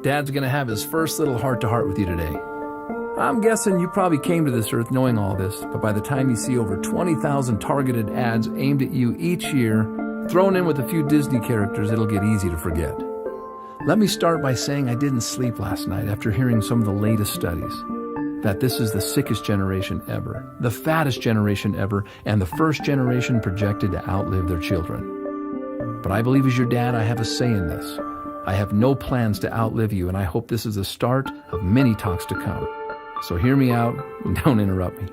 Dad's gonna have his first little heart-to-heart with you today. I'm guessing you probably came to this earth knowing all this, but by the time you see over 20,000 targeted ads aimed at you each year, thrown in with a few Disney characters, it'll get easy to forget. Let me start by saying I didn't sleep last night after hearing some of the latest studies. That this is the sickest generation ever, the fattest generation ever, and the first generation projected to outlive their children. But I believe as your dad, I have a say in this. I have no plans to outlive you, and I hope this is the start of many talks to come. So hear me out and don't interrupt me.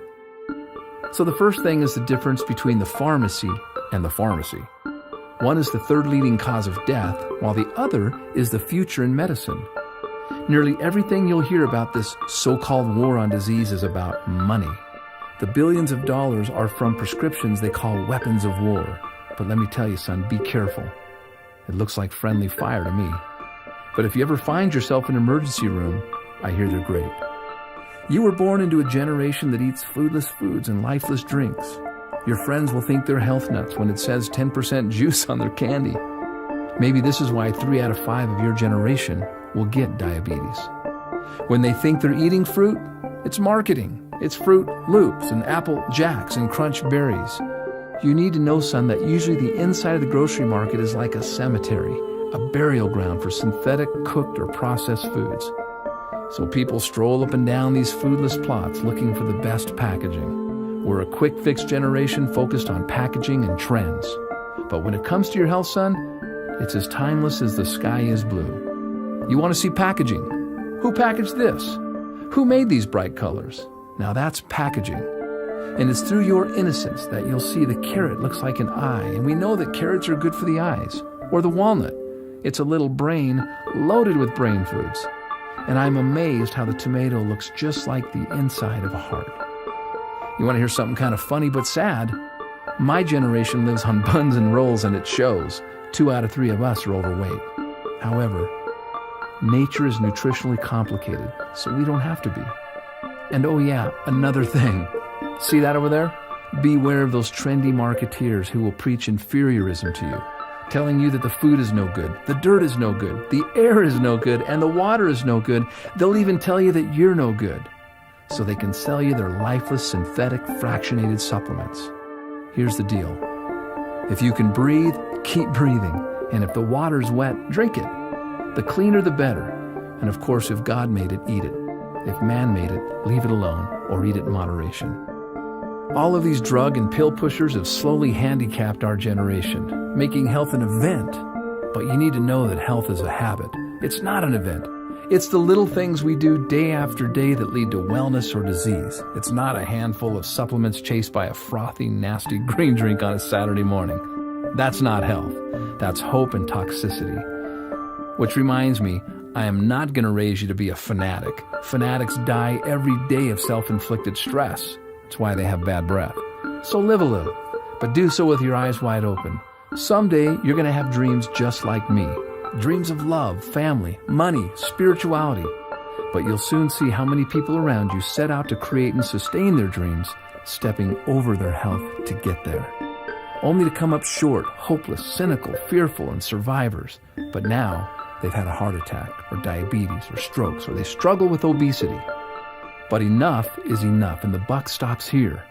So the first thing is the difference between the pharmacy and the pharmacy. One is the third leading cause of death, while the other is the future in medicine. Nearly everything you'll hear about this so-called war on disease is about money. The billions of dollars are from prescriptions they call weapons of war. But let me tell you, son, be careful. It looks like friendly fire to me. But if you ever find yourself in an emergency room, I hear they're great. You were born into a generation that eats foodless foods and lifeless drinks. Your friends will think they're health nuts when it says 10% juice on their candy. Maybe this is why 3 out of 5 of your generation will get diabetes. When they think they're eating fruit, it's marketing. It's Fruit Loops and Apple Jacks and Crunch Berries. You need to know, son, that usually the inside of the grocery market is like a cemetery, a burial ground for synthetic, cooked, or processed foods. So people stroll up and down these foodless plots looking for the best packaging. We're a quick-fix generation focused on packaging and trends. But when it comes to your health, son, it's as timeless as the sky is blue. You want to see packaging? Who packaged this? Who made these bright colors? Now that's packaging. And it's through your innocence that you'll see the carrot looks like an eye, and we know that carrots are good for the eyes. Or the walnut. It's a little brain loaded with brain foods. And I'm amazed how the tomato looks just like the inside of a heart. You want to hear something kind of funny but sad? My generation lives on buns and rolls, and it shows. 2 out of 3 of us are overweight. However, nature is nutritionally complicated, so we don't have to be. And oh yeah, another thing. See that over there? Beware of those trendy marketeers who will preach inferiorism to you, telling you that the food is no good, the dirt is no good, the air is no good, and the water is no good. They'll even tell you that you're no good, so they can sell you their lifeless, synthetic, fractionated supplements. Here's the deal. If you can breathe, keep breathing. And if the water's wet, drink it. The cleaner, the better. And of course, if God made it, eat it. If man made it, leave it alone or eat it in moderation. All of these drug and pill pushers have slowly handicapped our generation, making health an event. But you need to know that health is a habit. It's not an event. It's the little things we do day after day that lead to wellness or disease. It's not a handful of supplements chased by a frothy, nasty green drink on a Saturday morning. That's not health. That's hope and toxicity. Which reminds me, I am not going to raise you to be a fanatic. Fanatics die every day of self-inflicted stress. That's why they have bad breath. So live a little, but do so with your eyes wide open. Someday, you're going to have dreams just like me. Dreams of love, family, money, spirituality. But you'll soon see how many people around you set out to create and sustain their dreams, stepping over their health to get there. Only to come up short, hopeless, cynical, fearful, and survivors. But now, they've had a heart attack, or diabetes, or strokes, or they struggle with obesity. But enough is enough, and the buck stops here.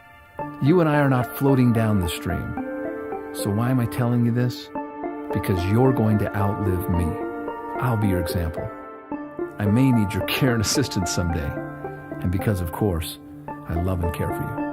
You and I are not floating down the stream. So why am I telling you this? Because you're going to outlive me. I'll be your example. I may need your care and assistance someday. And because, of course, I love and care for you.